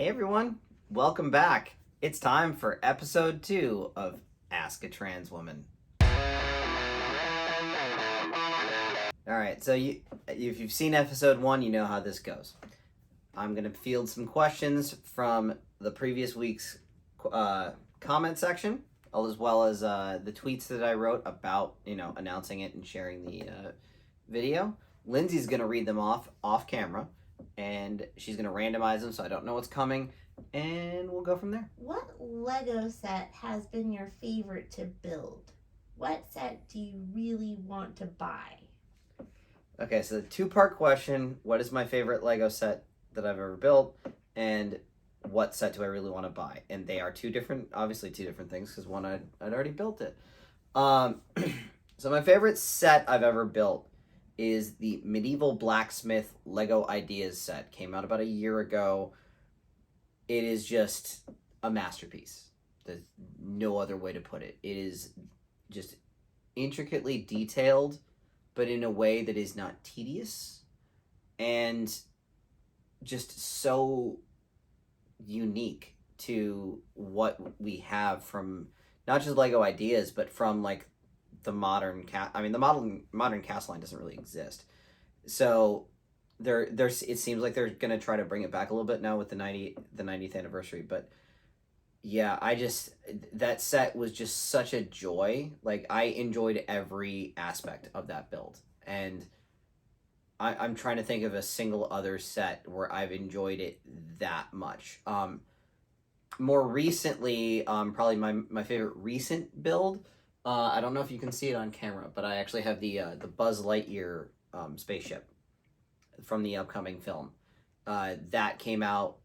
Hey everyone, welcome back. It's time for episode 2 of Ask a Trans Woman. Alright, so if you've seen episode 1, you know how this goes. I'm going to field some questions from the previous week's comment section, as well as the tweets that I wrote about, announcing it and sharing the video. Lindsay's going to read them off camera, and she's going to randomize them so I don't know what's coming, and we'll go from there. What Lego set has been your favorite to build? What set do you really want to buy? Okay, so the two-part question: what is my favorite Lego set that I've ever built, and what set do I really want to buy? And they are obviously two different things, because one I'd already built it. So my favorite set I've ever built is the Medieval Blacksmith Lego Ideas set. Came out about a year ago. It is just a masterpiece. There's no other way to put it. It is just intricately detailed, but in a way that is not tedious, and just so unique to what we have from not just Lego Ideas, but from like the modern the modern cast line doesn't really exist. So there's it seems like they're gonna try to bring it back a little bit now with the 90th anniversary. But yeah, that set was just such a joy. Like, I enjoyed every aspect of that build, and I'm trying to think of a single other set where I've enjoyed it that much. More recently, probably my favorite recent build. I don't know if you can see it on camera, but I actually have the Buzz Lightyear spaceship from the upcoming film. That came out,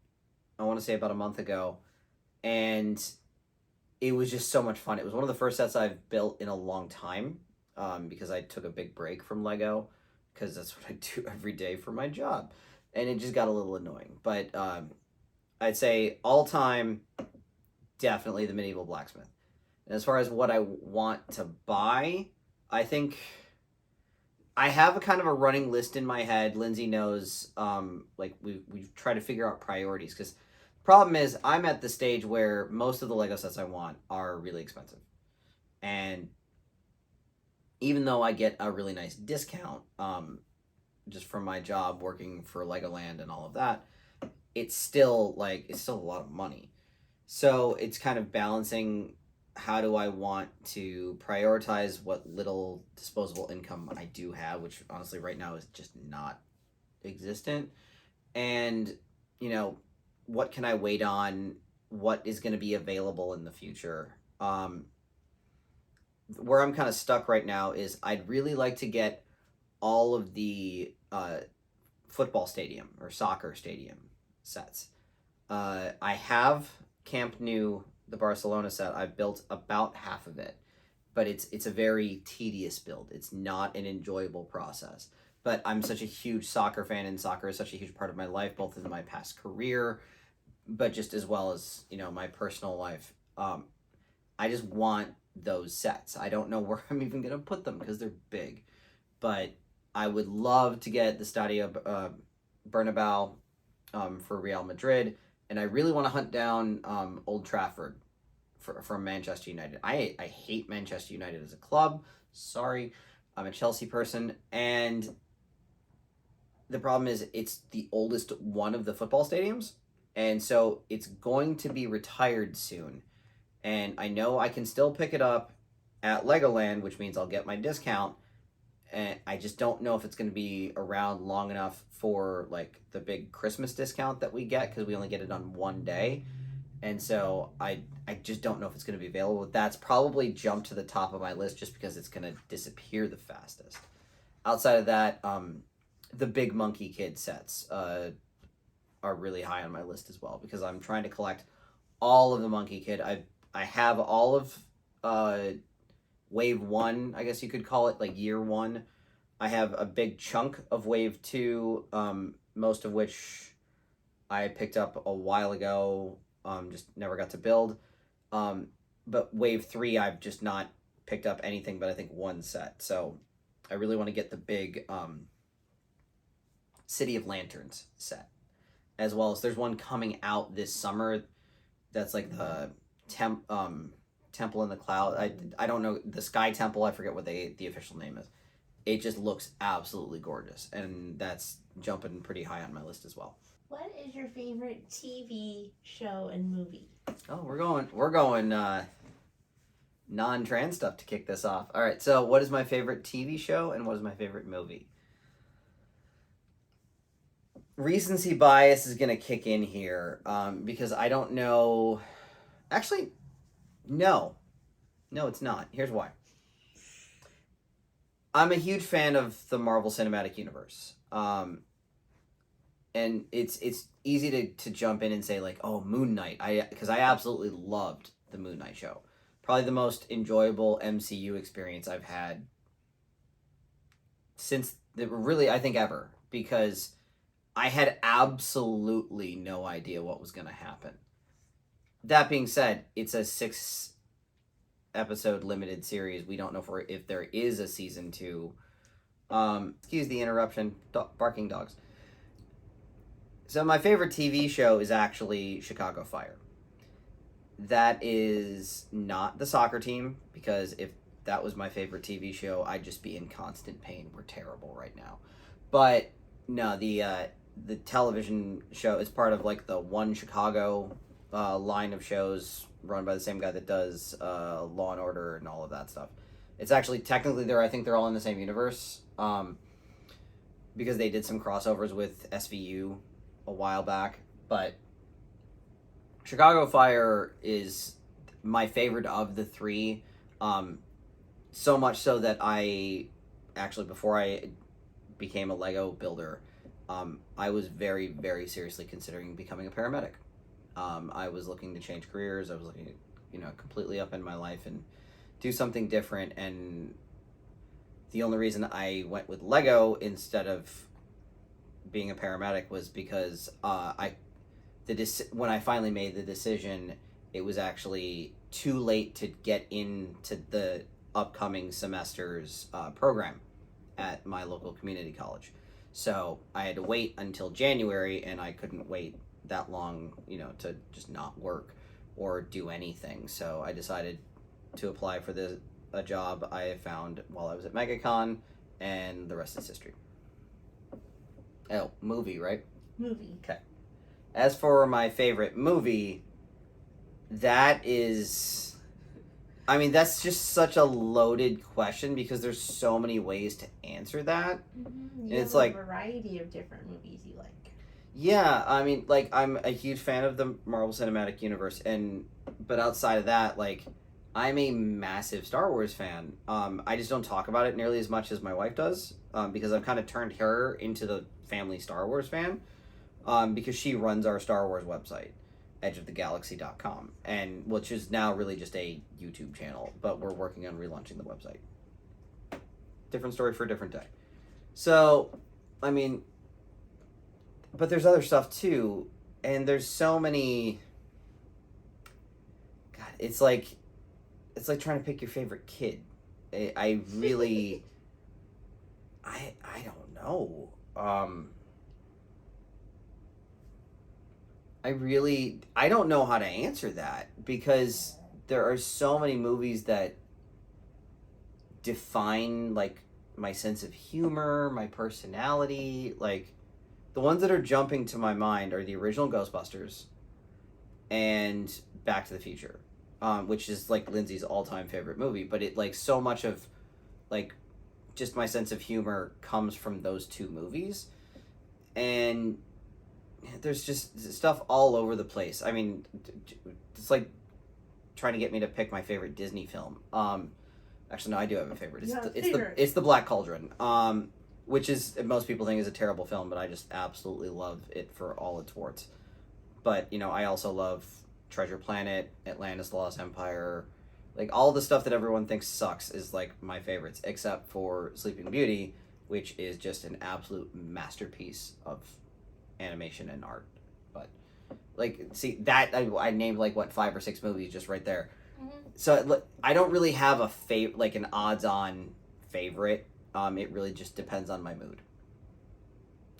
I want to say, about a month ago, and it was just so much fun. It was one of the first sets I've built in a long time, because I took a big break from Lego, because that's what I do every day for my job, and it just got a little annoying. But I'd say all time, definitely the Medieval Blacksmith. And as far as what I want to buy, I think I have a kind of a running list in my head. Lindsay knows, like we've tried to figure out priorities, because the problem is I'm at the stage where most of the Lego sets I want are really expensive. And even though I get a really nice discount, just from my job working for Legoland and all of that, it's still a lot of money. So it's kind of balancing, how do I want to prioritize what little disposable income I do have, which honestly right now is just not existent, and what can I wait on, what is going to be available in the future. Where I'm kind of stuck right now is I'd really like to get all of the football stadium or soccer stadium sets. I have Camp Nou, the Barcelona set. I've built about half of it, but it's a very tedious build. It's not an enjoyable process. But I'm such a huge soccer fan, and soccer is such a huge part of my life, both in my past career, but just as well as my personal life. I just want those sets. I don't know where I'm even gonna put them because they're big, but I would love to get the Stadio Bernabeu for Real Madrid, and I really want to hunt down Old Trafford from Manchester United. I hate Manchester United as a club. Sorry, I'm a Chelsea person, and the problem is it's the oldest one of the football stadiums, and so it's going to be retired soon. And I know I can still pick it up at Legoland, which means I'll get my discount, and I just don't know if it's going to be around long enough for like the big Christmas discount that we get, because we only get it on one day. And so I just don't know if it's going to be available. That's probably jumped to the top of my list just because it's going to disappear the fastest. Outside of that, the big Monkey Kid sets are really high on my list as well, because I'm trying to collect all of the Monkey Kid. I have all of Wave 1, I guess you could call it, like year 1. I have a big chunk of Wave 2, most of which I picked up a while ago, just never got to build. But Wave 3, I've just not picked up anything but I think one set. So I really want to get the big City of Lanterns set. as well as there's one coming out this summer that's like the temple in the cloud. I don't know the sky temple. I forget what the official name is. It just looks absolutely gorgeous, and that's jumping pretty high on my list as well. What is your favorite TV show and movie? Oh, we're going non-trans stuff to kick this off. All right, so what is my favorite TV show and what is my favorite movie? Recency bias is gonna kick in here because I don't know. Actually, no, it's not. Here's why. I'm a huge fan of the Marvel Cinematic Universe. And it's easy to jump in and say like, oh, Moon Knight. Because I absolutely loved the Moon Knight show. Probably the most enjoyable MCU experience I've had since really I think ever, because I had absolutely no idea what was going to happen. That being said, it's a 6-episode limited series. We don't know if there is a season 2. Excuse the interruption. Barking dogs. So my favorite TV show is actually Chicago Fire. That is not the soccer team, because if that was my favorite TV show, I'd just be in constant pain. We're terrible right now. But no, the television show is part of like the One Chicago line of shows run by the same guy that does Law and Order and all of that stuff. It's actually technically I think they're all in the same universe because they did some crossovers with SVU a while back. But Chicago Fire is my favorite of the 3. So much so that I actually, before I became a Lego builder, I was very, very seriously considering becoming a paramedic. I was looking to change careers. I was looking to, completely upend my life and do something different. And the only reason I went with Lego instead of being a paramedic was because when I finally made the decision, it was actually too late to get into the upcoming semester's program at my local community college. So I had to wait until January, and I couldn't wait that long, to just not work or do anything. So I decided to apply for a job I found while I was at MegaCon, and the rest is history. Oh, movie, right? Movie. Okay. As for my favorite movie, that's just such a loaded question because there's so many ways to answer that. Mm-hmm. And it's like a variety of different movies you like. Yeah, I'm a huge fan of the Marvel Cinematic Universe, but outside of that, I'm a massive Star Wars fan. I just don't talk about it nearly as much as my wife does, because I've kind of turned her into the family Star Wars fan, because she runs our Star Wars website, edgeofthegalaxy.com, and which is now really just a YouTube channel, but we're working on relaunching the website. Different story for a different day. So, but there's other stuff too, and there's so many. God, it's like trying to pick your favorite kid. I really, I don't know. I don't know how to answer that, because there are so many movies that define my sense of humor, my personality. The ones that are jumping to my mind are the original Ghostbusters and Back to the Future, which is Lindsay's all-time favorite movie. But it so much of just my sense of humor comes from those 2 movies, and there's just stuff all over the place. It's like trying to get me to pick my favorite Disney film. Actually, no, I do have a favorite. It's the Black Cauldron. Which is, most people think is a terrible film, but I just absolutely love it for all its warts. But, I also love Treasure Planet, Atlantis, The Lost Empire. All the stuff that everyone thinks sucks is, my favorites, except for Sleeping Beauty, which is just an absolute masterpiece of animation and art. But, see, that, I named, 5 or 6 movies just right there. Mm-hmm. So, I don't really have an odds-on favorite. It really just depends on my mood.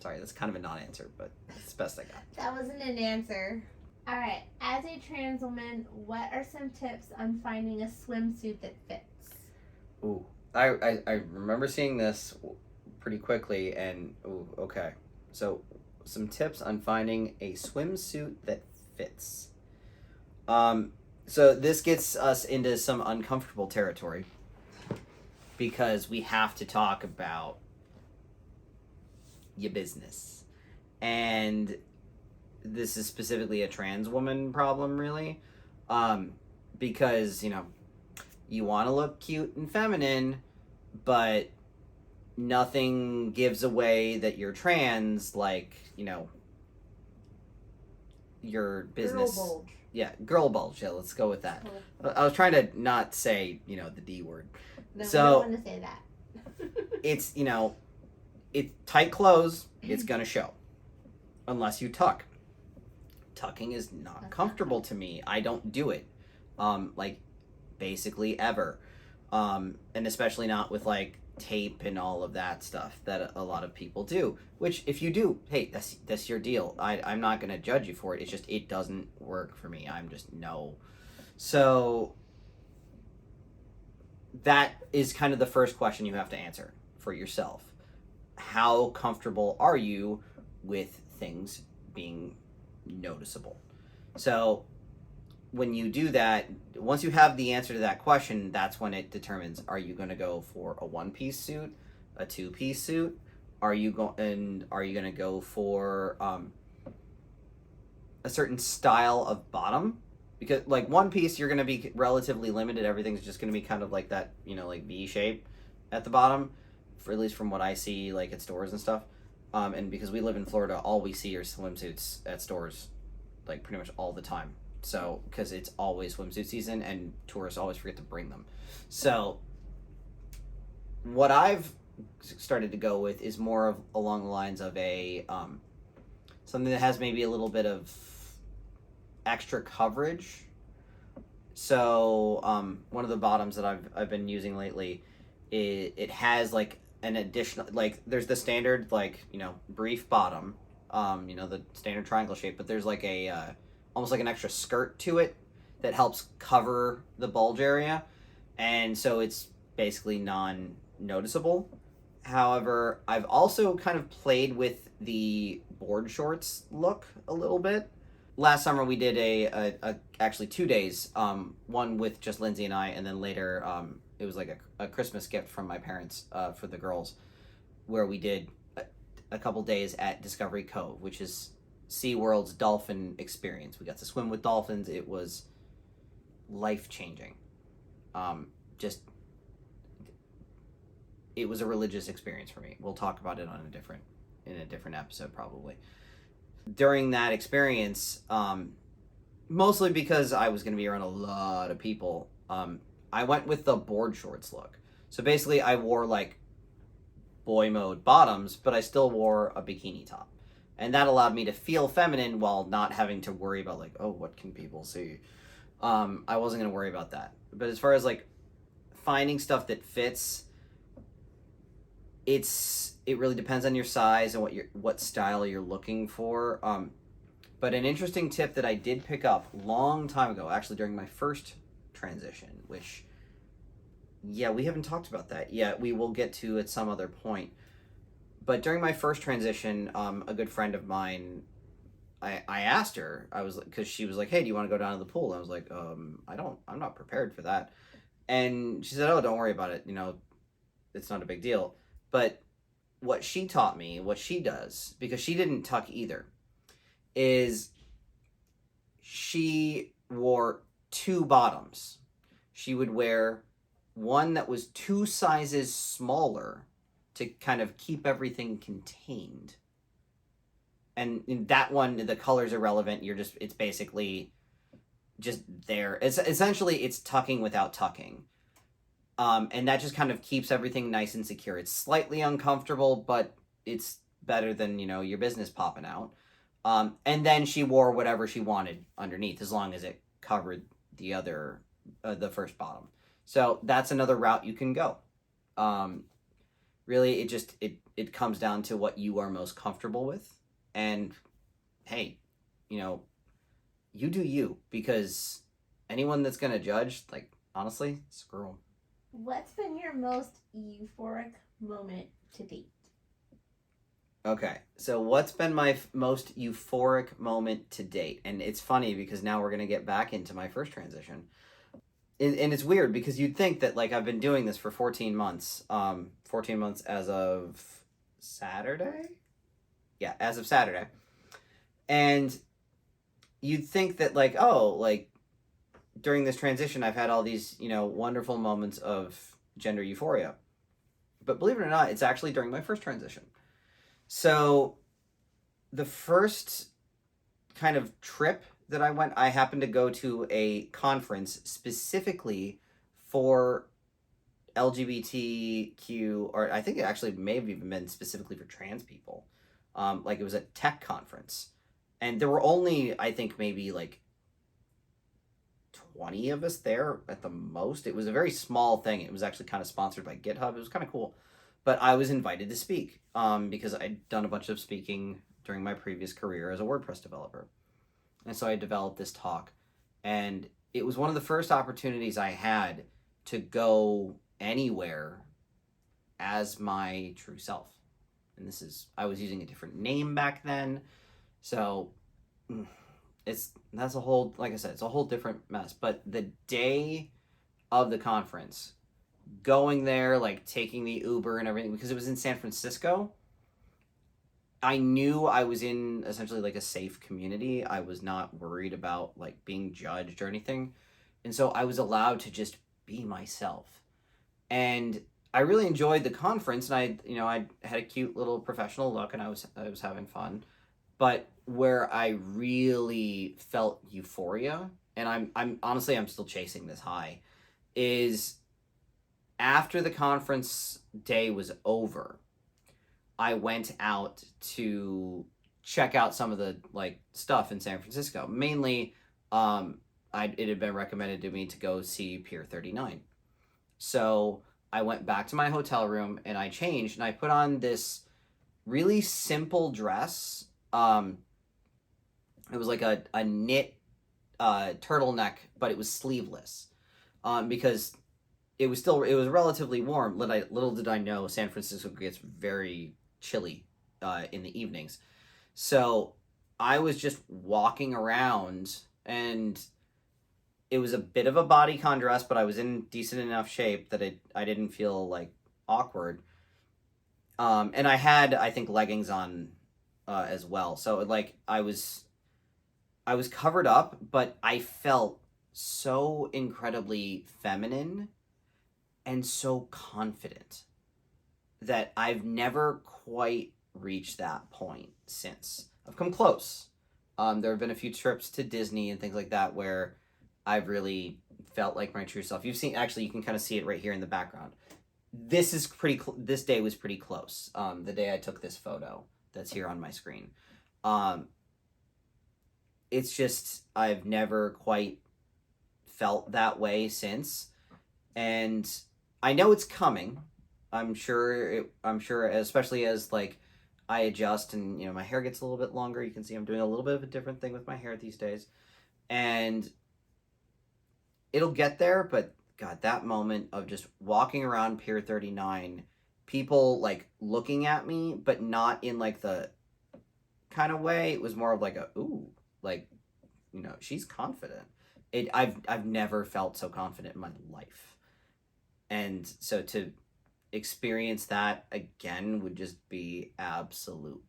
Sorry, that's kind of a non-answer, but it's the best I got. That wasn't an answer. All right. As a trans woman, what are some tips on finding a swimsuit that fits? Ooh, I remember seeing this pretty quickly, and ooh, okay. So, some tips on finding a swimsuit that fits. So this gets us into some uncomfortable territory because we have to talk about your business, and this is specifically a trans woman problem, really, because you want to look cute and feminine, but nothing gives away that you're trans, like your business. Girl bulge. Yeah, girl bulge. Yeah, let's go with that. I was trying to not say the D word. No, So I don't want to say that. it's it's tight clothes. It's gonna show, unless you tuck. Tucking is not comfortable to me. I don't do it, like basically ever, and especially not with like tape and all of that stuff that a lot of people do. Which, if you do, hey, that's your deal. I'm not gonna judge you for it. It's just it doesn't work for me. I'm just no. So that is kind of the first question you have to answer for yourself. How comfortable are you with things being noticeable? So when you do that, once you have the answer to that question, that's when it determines, are you going to go for a one-piece suit, a two-piece suit? Are you going to go for a certain style of bottom? Because like one piece, you're going to be relatively limited. Everything's just going to be kind of like that, like V shape at the bottom, for at least from what I see like at stores and stuff. And because we live in Florida, all we see are swimsuits at stores, like pretty much all the time. So because it's always swimsuit season and tourists always forget to bring them. So what I've started to go with is more of along the lines of a something that has maybe a little bit of extra coverage. So one of the bottoms that I've been using lately, it has like an additional, like there's the standard like brief bottom, the standard triangle shape, but there's like a almost like an extra skirt to it that helps cover the bulge area, and so it's basically non-noticeable. However, I've also kind of played with the board shorts look a little bit. Last summer we did a actually 2 days, one with just Lindsay and I, and then later it was like a Christmas gift from my parents for the girls, where we did a couple days at Discovery Cove, which is SeaWorld's dolphin experience. We got to swim with dolphins. It was life-changing. Just it was a religious experience for me. We'll talk about it in a different episode probably. During that experience, mostly because I was going to be around a lot of people, I went with the board shorts look. So basically I wore like boy mode bottoms, but I still wore a bikini top. And that allowed me to feel feminine while not having to worry about like, oh, what can people see? I wasn't going to worry about that. But as far as like finding stuff that fits, it really depends on your size and what style you're looking for. But an interesting tip that I did pick up long time ago, actually during my first transition, which we haven't talked about that yet. We will get to at some other point. But during my first transition, a good friend of mine, I asked her, because she was like, hey, do you want to go down to the pool? And I was like, I'm not prepared for that. And she said, oh, don't worry about it. It's not a big deal. But what she taught me, what she does, because she didn't tuck either, is she wore two bottoms. She would wear one that was 2 sizes smaller to kind of keep everything contained. And in that one, the color's irrelevant. It's basically just there. It's tucking without tucking. And that just kind of keeps everything nice and secure. It's slightly uncomfortable, but it's better than, your business popping out. And then she wore whatever she wanted underneath, as long as it covered the first bottom. So that's another route you can go. really it comes down to what you are most comfortable with. And hey, you know, you do you, because anyone that's gonna judge, like, honestly, screw them. What's been your most euphoric moment to date? Okay, so what's been my most euphoric moment to date? And it's funny because now we're gonna get back into my first transition, and it's weird because you'd think that, like, I've been doing this for 14 months, 14 months as of Saturday. Yeah, as of Saturday, and you'd think that, like, oh, like, during this transition, I've had all these, wonderful moments of gender euphoria. But believe it or not, it's actually during my first transition. So the first kind of trip that I went, I happened to go to a conference specifically for LGBTQ, or I think it actually may have even been specifically for trans people. Like, it was a tech conference. And there were only, I think, maybe like 20 of us there at the most. It was a very small thing. It was actually kind of sponsored by GitHub. It was kind of cool. But I was invited to speak because I'd done a bunch of speaking during my previous career as a WordPress developer. And so I developed this talk. And it was one of the first opportunities I had to go anywhere as my true self. And I was using a different name back then. So that's a whole, like I said, it's a whole different mess. But the day of the conference, going there, like taking the Uber and everything, because it was in San Francisco, I knew I was in essentially like a safe community. I was not worried about like being judged or anything. And so I was allowed to just be myself. And I really enjoyed the conference, and I had a cute little professional look, and I was having fun. But where I really felt euphoria, and I'm honestly, I'm still chasing this high, is after the conference day was over, I went out to check out some of the like stuff in San Francisco. Mainly, it had been recommended to me to go see Pier 39. So I went back to my hotel room and I changed and I put on this really simple dress. It was like a knit turtleneck, but it was sleeveless, because it was relatively warm. Little did I know San Francisco gets very chilly in the evenings. So I was just walking around, and it was a bit of a bodycon dress, but I was in decent enough shape that I didn't feel like awkward. And I had, I think, leggings on as well. So like I was covered up, but I felt so incredibly feminine and so confident that I've never quite reached that point since. I've come close. There have been a few trips to Disney and things like that where I've really felt like my true self. You've seen, actually, you can kind of see it right here in the background. This day was pretty close. The day I took this photo that's here on my screen. It's just, I've never quite felt that way since. And I know it's coming. I'm sure, especially as like I adjust and my hair gets a little bit longer. You can see I'm doing a little bit of a different thing with my hair these days, and it'll get there. But God, that moment of just walking around Pier 39, people like looking at me, but not in like the kind of way. It was more of like a ooh, like she's confident. I've never felt so confident in my life, and so to experience that again would just be absolute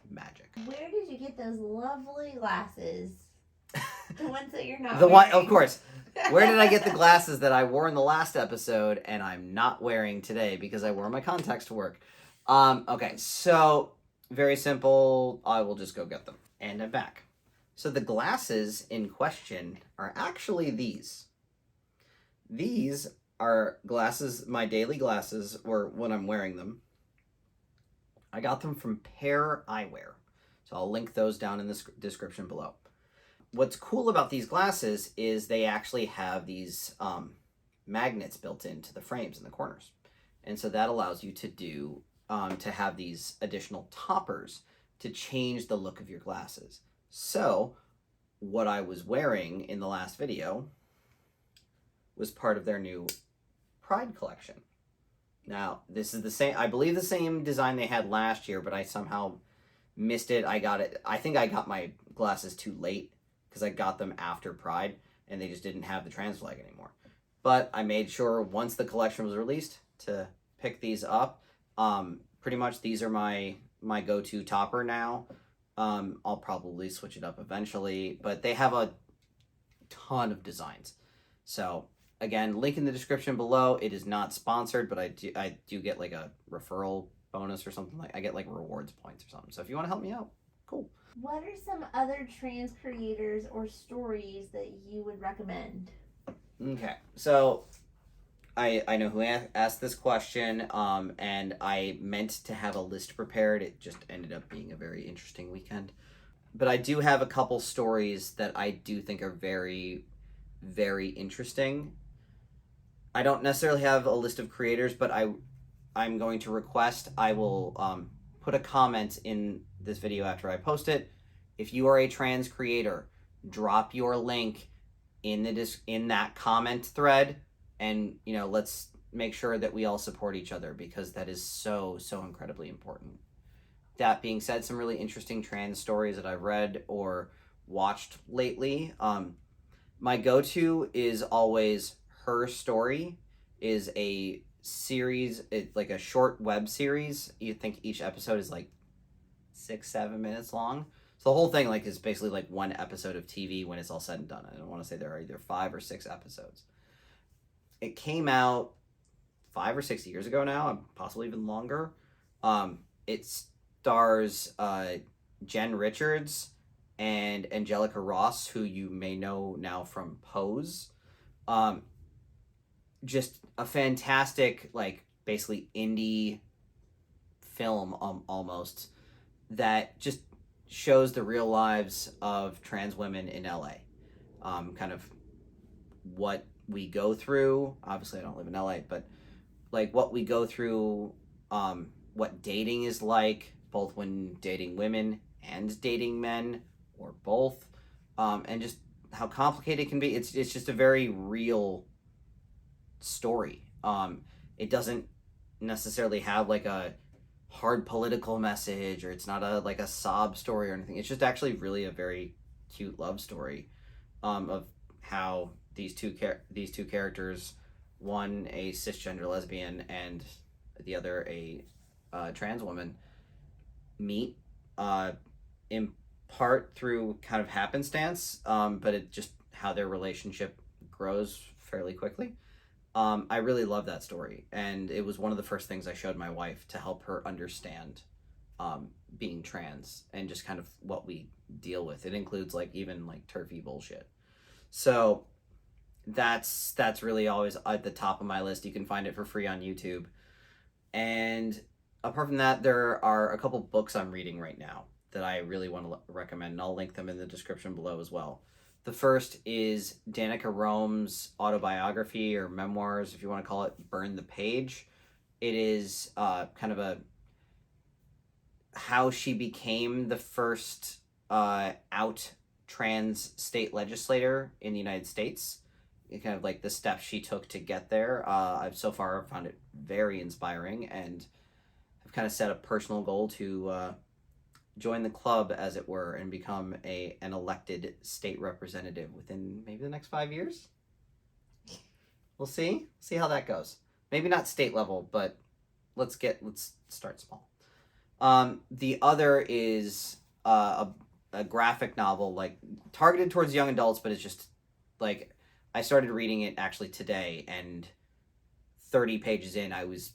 magic. Where did you get those lovely glasses? The ones that you're not The wearing. one, of course. Where did I get the glasses that I wore in the last episode and I'm not wearing today because I wore my contacts to work? Okay, so very simple. I will just go get them. And I'm back. So the glasses in question are actually these. These are glasses, my daily glasses, or when I'm wearing them. I got them from Pear Eyewear. So I'll link those down in the description below. What's cool about these glasses is they actually have these magnets built into the frames in the corners. And so that allows you to do to have these additional toppers to change the look of your glasses. So what I was wearing in the last video was part of their new Pride collection. Now, this is the same, I believe the same design they had last year, but I somehow missed it. I think I got my glasses too late because I got them after Pride and they just didn't have the trans flag anymore. But I made sure once the collection was released to pick these up. Pretty much these are my go-to topper now. I'll probably switch it up eventually, but they have a ton of designs. So again, link in the description below. It is not sponsored, but I do get like a referral bonus or something. Like I get like rewards points or something. So if you want to help me out, cool. What are some other trans creators or stories that you would recommend? Okay, so I know who asked this question, and I meant to have a list prepared. It just ended up being a very interesting weekend. But I do have a couple stories that I do think are very, very interesting. I don't necessarily have a list of creators, but I'm going to request, I will put a comment in this video after I post it. If you are a trans creator, drop your link in that comment thread, and let's make sure that we all support each other, because that is so incredibly important. That being said, some really interesting trans stories that I've read or watched lately. My go-to is always Her Story. Is a series, like a short web series. You think each episode is like 6-7 minutes long. So the whole thing like is basically like one episode of TV when it's all said and done. I don't want to say there are either 5 or 6 episodes. It came out 5 or 6 years ago now, possibly even longer. It stars Jen Richards and Angelica Ross, who you may know now from Pose. Just a fantastic, like, basically indie film almost, that just shows the real lives of trans women in LA. Kind of what we go through. Obviously, I don't live in LA, but like what we go through, what dating is like, both when dating women and dating men, or both, and just how complicated it can be. It's just a very real story. It doesn't necessarily have like a hard political message, or it's not like a sob story or anything. It's just actually really a very cute love story, of how these two characters, one a cisgender lesbian and the other a trans woman, meet, in part through kind of happenstance, but it just how their relationship grows fairly quickly. I really love that story, and it was one of the first things I showed my wife to help her understand being trans and just kind of what we deal with. It includes like even like turfy bullshit. So that's really always at the top of my list. You can find it for free on YouTube. And apart from that, there are a couple books I'm reading right now that I really want to recommend, and I'll link them in the description below as well. The first is Danica Rome's autobiography, or memoirs, if you want to call it, Burn the Page. It is kind of how she became the first out trans state legislator in the United States. Kind of like the steps she took to get there. I've so far found it very inspiring, and I've kind of set a personal goal to join the club, as it were, and become an elected state representative within maybe the next 5 years. We'll see how that goes. Maybe not state level, but let's start small. The other is a graphic novel, like targeted towards young adults, but it's just like, I started reading it actually today, and 30 pages in, I was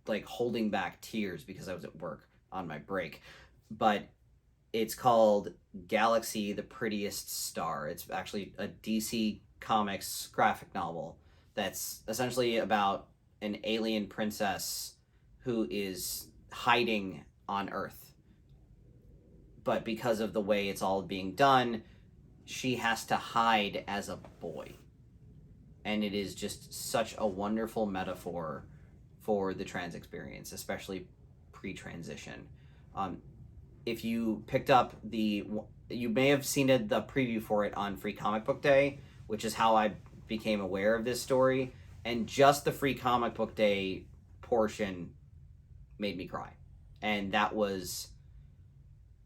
like holding back tears because I was at work on my break. But it's called Galaxy, the Prettiest Star. It's actually a DC Comics graphic novel that's essentially about an alien princess who is hiding on Earth. But because of the way it's all being done, she has to hide as a boy. And it is just such a wonderful metaphor for the trans experience, especially pre-transition. If you picked up you may have seen the preview for it on Free Comic Book Day, which is how I became aware of this story, and just the Free Comic Book Day portion made me cry. And that was,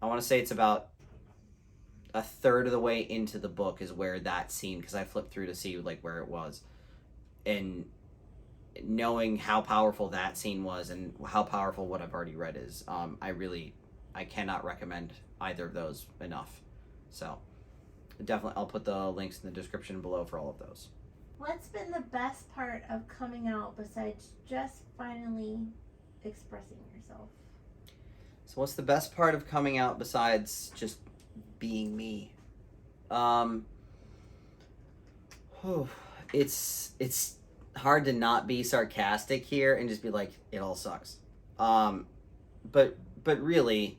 I want to say it's about a third of the way into the book is where that scene, because I flipped through to see like where it was, and knowing how powerful that scene was and how powerful what I've already read is, I cannot recommend either of those enough. So definitely, I'll put the links in the description below for all of those. What's been the best part of coming out besides just finally expressing yourself? So what's the best part of coming out besides just being me? It's hard to not be sarcastic here and just be like, it all sucks. But really,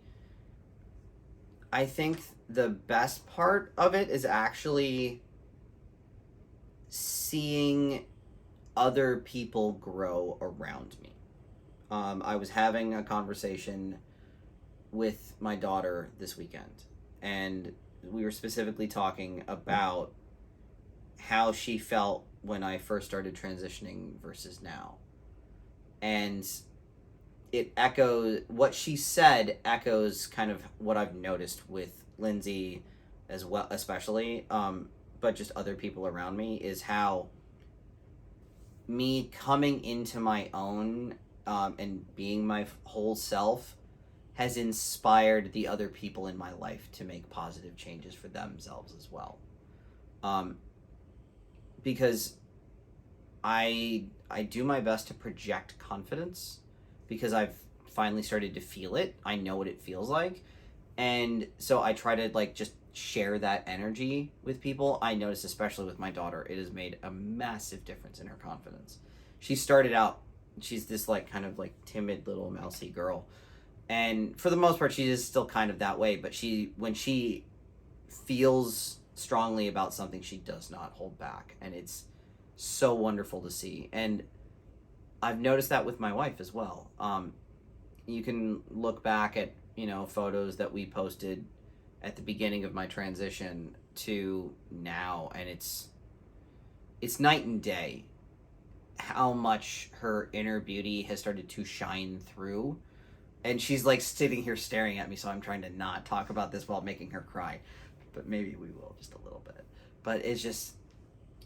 I think the best part of it is actually seeing other people grow around me. I was having a conversation with my daughter this weekend, and we were specifically talking about how she felt when I first started transitioning versus now. And what she said echoes kind of what I've noticed with Lindsay as well, especially, but just other people around me, is how me coming into my own and being my whole self has inspired the other people in my life to make positive changes for themselves as well. Because I do my best to project confidence, because I've finally started to feel it. I know what it feels like. And so I try to like just share that energy with people. I notice, especially with my daughter, it has made a massive difference in her confidence. She started out, she's this like kind of like timid little mousy girl. And for the most part, she is still kind of that way. But when she feels strongly about something, she does not hold back. And it's so wonderful to see. And I've noticed that with my wife as well. You can look back at, photos that we posted at the beginning of my transition to now, and it's night and day how much her inner beauty has started to shine through. And she's like sitting here staring at me, so I'm trying to not talk about this while making her cry. But maybe we will just a little bit. But it's just,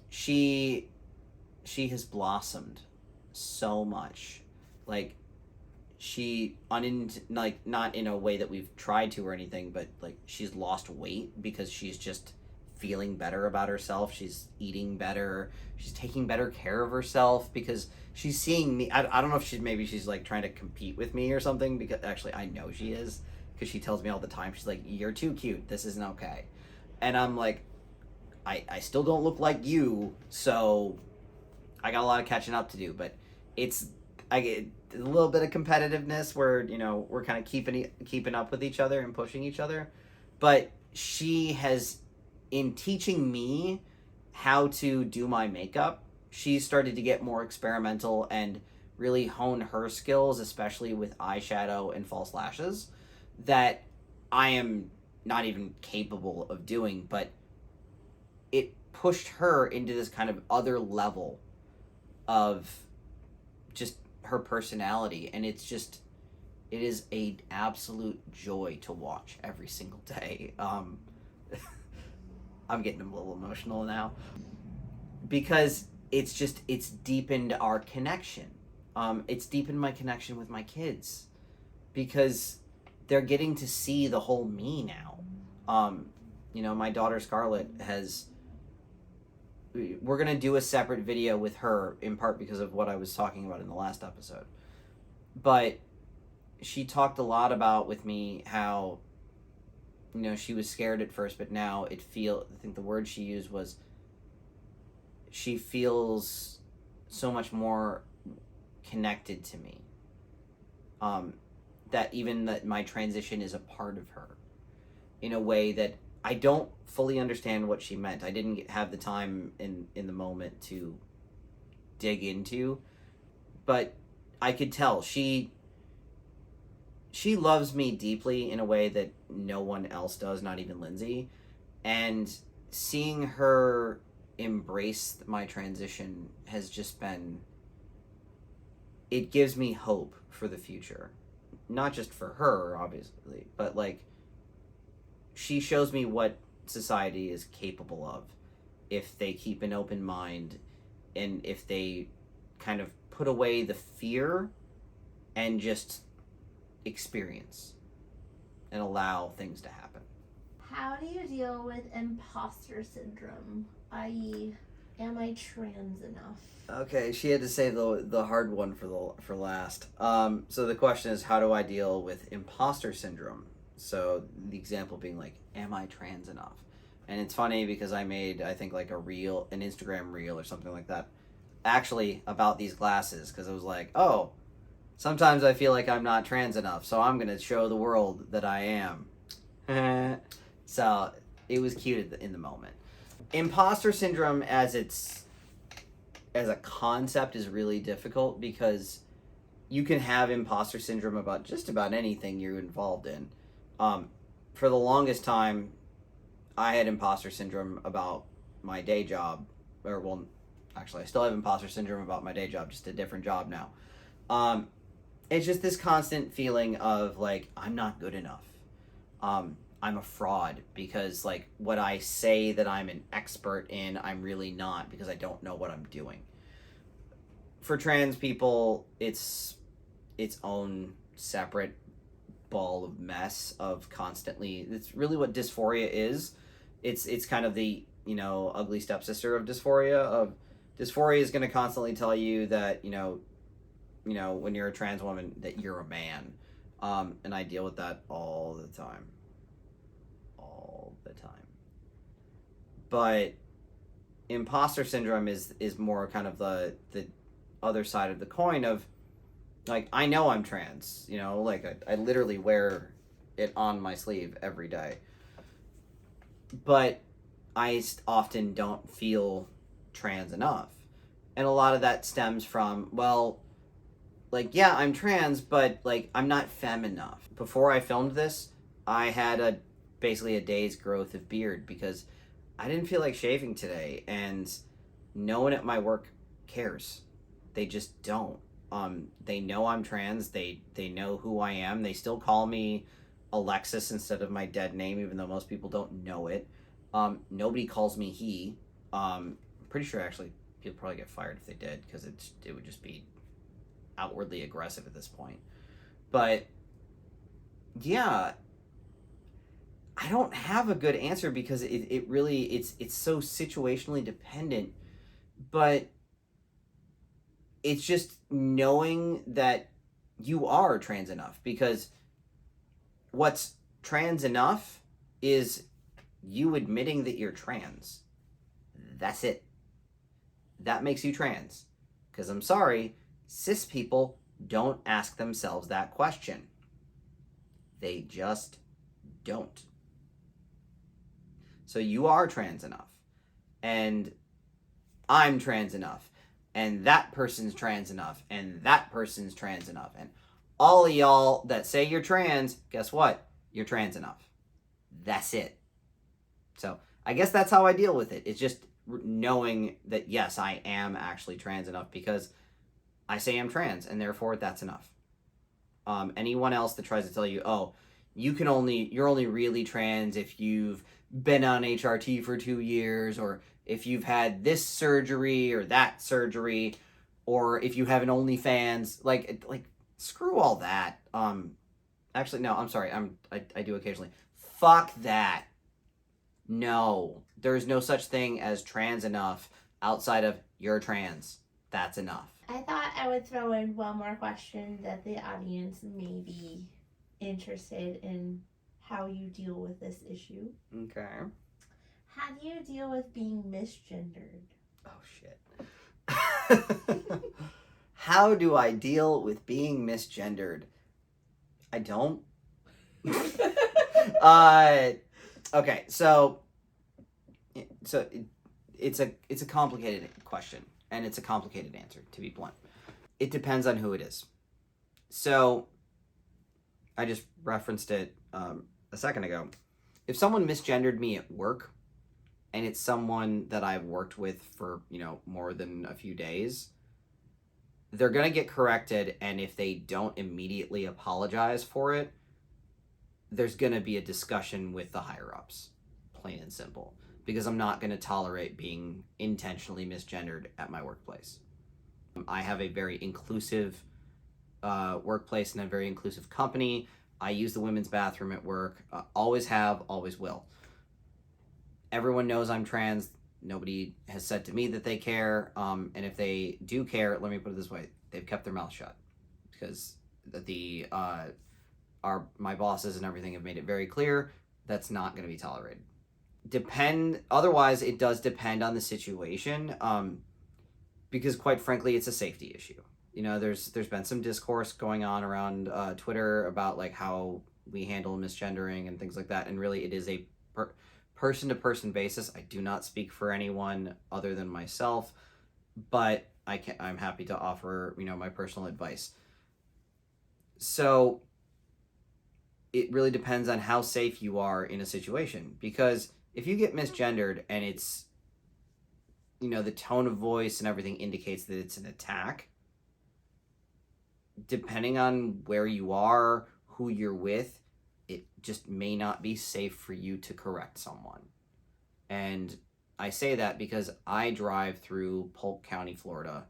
she has blossomed so much. Like, not in a way that we've tried to or anything, but like she's lost weight because she's just feeling better about herself. She's eating better. She's taking better care of herself because she's seeing me. I don't know if she's like trying to compete with me or something, because actually I know she is, because she tells me all the time, she's like, you're too cute, this isn't okay. And I'm like, I still don't look like you, so I got a lot of catching up to do. But I get a little bit of competitiveness where we're kind of keeping up with each other and pushing each other. But she has, in teaching me how to do my makeup, she started to get more experimental and really hone her skills, especially with eyeshadow and false lashes, that I am not even capable of doing. But it pushed her into this kind of other level of just her personality, and it is a absolute joy to watch every single day. I'm getting a little emotional now, because it's deepened our connection. It's deepened my connection with my kids, because they're getting to see the whole me now. My daughter Scarlett we're going to do a separate video with her, in part because of what I was talking about in the last episode. But she talked a lot about with me how, she was scared at first, but now I think the word she used was, she feels so much more connected to me. That my transition is a part of her in a way that I don't fully understand what she meant. I didn't have the time in the moment to dig into, but I could tell she loves me deeply in a way that no one else does, not even Lindsay. And seeing her embrace my transition has just been, it gives me hope for the future. Not just for her, obviously, but like, she shows me what society is capable of if they keep an open mind and if they kind of put away the fear and just experience and allow things to happen. How do you deal with imposter syndrome? I.e., am I trans enough? Okay, she had to say the hard one for last. So the question is, how do I deal with imposter syndrome? So the example being like, am I trans enough? And it's funny because I made, I think, like an Instagram reel or something like that, actually about these glasses, because it was like, oh, sometimes I feel like I'm not trans enough, so I'm gonna show the world that I am. So it was cute in the moment. Imposter syndrome as a concept is really difficult because you can have imposter syndrome about just about anything you're involved in. For the longest time, I had imposter syndrome about my day job, or well, actually, I still have imposter syndrome about my day job, just a different job now. It's just this constant feeling of like, I'm not good enough. I'm a fraud because like what I say that I'm an expert in, I'm really not, because I don't know what I'm doing. For trans people, it's its own separate ball of mess of constantly, it's really what dysphoria is. It's kind of the, ugly stepsister of dysphoria. Dysphoria is going to constantly tell you that, when you're a trans woman, that you're a man. And I deal with that all the time. But imposter syndrome is more kind of the other side of the coin of, like, I know I'm trans, like I literally wear it on my sleeve every day. But I often don't feel trans enough. And a lot of that stems from, well, like, yeah, I'm trans, but like I'm not femme enough. Before I filmed this, I had basically a day's growth of beard because I didn't feel like shaving today, and no one at my work cares. They just don't. They know I'm trans. They know who I am. They still call me Alexis instead of my dead name, even though most people don't know it. Nobody calls me he. Pretty sure actually people probably get fired if they did, because it would just be outwardly aggressive at this point. But yeah, I don't have a good answer because it really it's so situationally dependent. But it's just knowing that you are trans enough, because what's trans enough is you admitting that you're trans. That's it. That makes you trans. Because I'm sorry, cis people don't ask themselves that question. They just don't. So you are trans enough. And I'm trans enough. And that person's trans enough. And that person's trans enough. And all of y'all that say you're trans, guess what? You're trans enough. That's it. So I guess that's how I deal with it. It's just knowing that, yes, I am actually trans enough because I say I'm trans, and therefore that's enough. Anyone else that tries to tell you, oh, you're only really trans if you've been on HRT for 2 years, or if you've had this surgery or that surgery, or if you have an OnlyFans, like screw all that. Actually, no, I'm sorry. I do occasionally. Fuck that. No, there's no such thing as trans enough outside of you're trans. That's enough. I thought I would throw in one more question that the audience may be interested in how you deal with this issue. Okay. How do you deal with being misgendered? Oh, shit. How do I deal with being misgendered? I don't. Okay, so it's a complicated question, and it's a complicated answer, to be blunt. It depends on who it is. So I just referenced it a second ago. If someone misgendered me at work, and it's someone that I've worked with for, more than a few days, they're going to get corrected. And if they don't immediately apologize for it, there's going to be a discussion with the higher ups, plain and simple, because I'm not going to tolerate being intentionally misgendered at my workplace. I have a very inclusive workplace and a very inclusive company. I use the women's bathroom at work, always have, always will. Everyone knows I'm trans. Nobody has said to me that they care. And if they do care, let me put it this way: they've kept their mouth shut, because my bosses and everything have made it very clear that's not going to be tolerated. Otherwise, it does depend on the situation, because quite frankly, it's a safety issue. There's been some discourse going on around Twitter about like how we handle misgendering and things like that, and really, it is a person-to-person basis. I do not speak for anyone other than myself, but I'm happy to offer my personal advice. So it really depends on how safe you are in a situation, because if you get misgendered and it's the tone of voice and everything indicates that it's an attack, depending on where you are, who you're with, it just may not be safe for you to correct someone. And I say that because I drive through Polk County, Florida,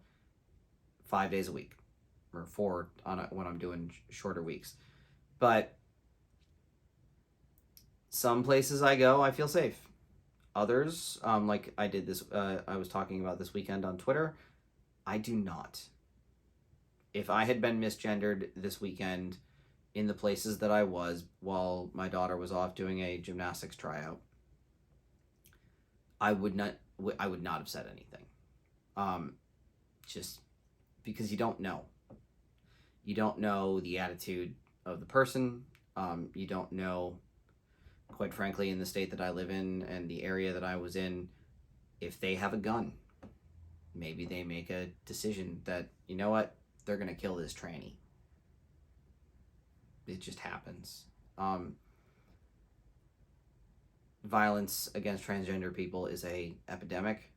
5 days a week, or 4 when I'm doing shorter weeks. But some places I go, I feel safe. Others, like I did this, I was talking about this weekend on Twitter, I do not. If I had been misgendered this weekend in the places that I was while my daughter was off doing a gymnastics tryout, I would not have said anything. Just because you don't know. You don't know the attitude of the person. You don't know, quite frankly, in the state that I live in and the area that I was in, if they have a gun. Maybe they make a decision that, you know what, they're going to kill this tranny. It just happens. Violence against transgender people is a epidemic.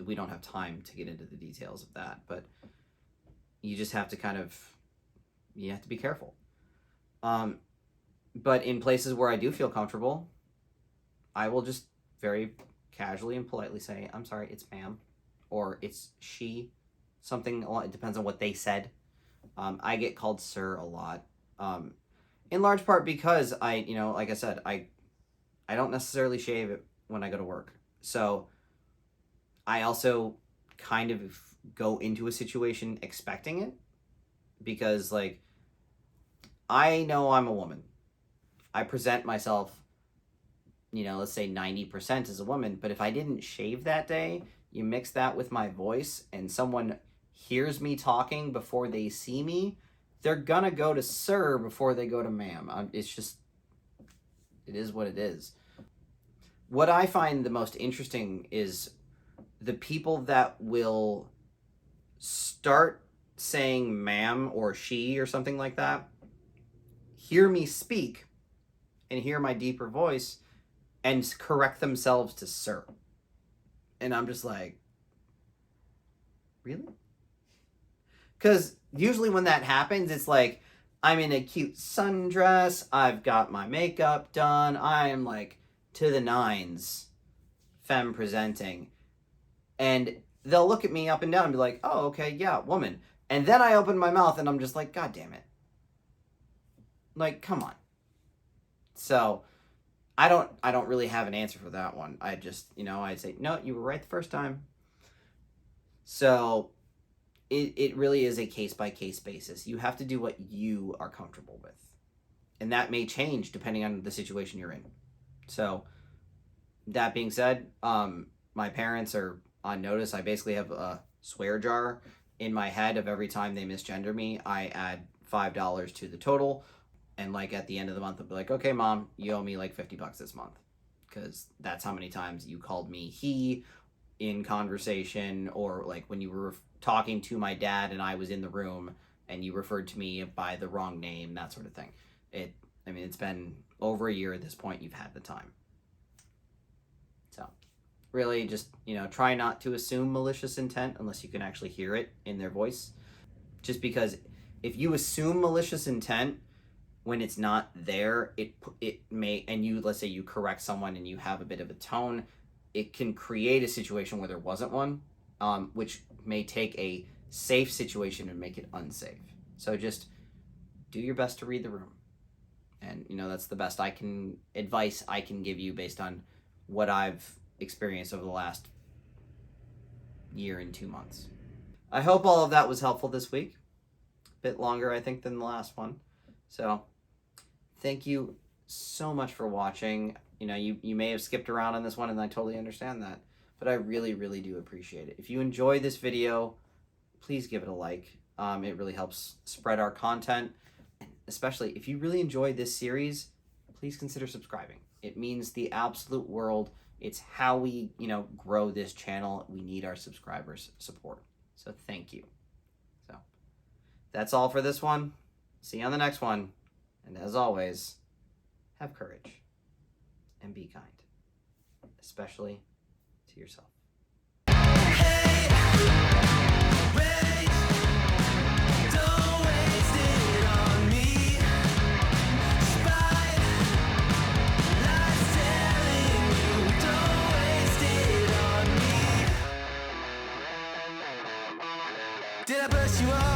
We don't have time to get into the details of that, but you just have to you have to be careful. But in places where I do feel comfortable, I will just very casually and politely say, I'm sorry, it's ma'am, or it's she, something. It depends on what they said. I get called sir a lot, in large part because like I said, I don't necessarily shave it when I go to work. So I also kind of go into a situation expecting it, because like, I know I'm a woman. I present myself, let's say 90% as a woman, but if I didn't shave that day, you mix that with my voice and someone hears me talking before they see me, they're gonna go to sir before they go to ma'am. It is what it is. What I find the most interesting is the people that will start saying ma'am or she or something like that, hear me speak and hear my deeper voice and correct themselves to sir. And I'm just like, really? Because usually when that happens, it's like, I'm in a cute sundress, I've got my makeup done, I am like to the nines, femme presenting. And they'll look at me up and down and be like, oh, okay, yeah, woman. And then I open my mouth and I'm just like, God damn it. Like, come on. So I don't really have an answer for that one. I just, I'd say, no, you were right the first time. So it really is a case-by-case basis. You have to do what you are comfortable with. And that may change depending on the situation you're in. So that being said, my parents are on notice. I basically have a swear jar in my head of every time they misgender me. I add $5 to the total. And like at the end of the month, I'll be like, okay, mom, you owe me like $50 this month. Because that's how many times you called me he, in conversation, or like when you were talking to my dad and I was in the room and you referred to me by the wrong name, that sort of thing. It's been over a year at this point. You've had the time. So really just, try not to assume malicious intent unless you can actually hear it in their voice. Just because if you assume malicious intent when it's not there, it may, and you, let's say you correct someone and you have a bit of a tone, it can create a situation where there wasn't one, which may take a safe situation and make it unsafe. So just do your best to read the room. And, that's the best advice I can give you based on what I've experienced over the last year and 2 months. I hope all of that was helpful this week. A bit longer, I think, than the last one. So thank you so much for watching. You may have skipped around on this one, and I totally understand that. But I really, really do appreciate it. If you enjoyed this video, please give it a like. It really helps spread our content. And especially if you really enjoyed this series, please consider subscribing. It means the absolute world. It's how we, grow this channel. We need our subscribers' support. So thank you. So that's all for this one. See you on the next one. And as always, have courage and be kind, especially to yourself. Did I brush you off?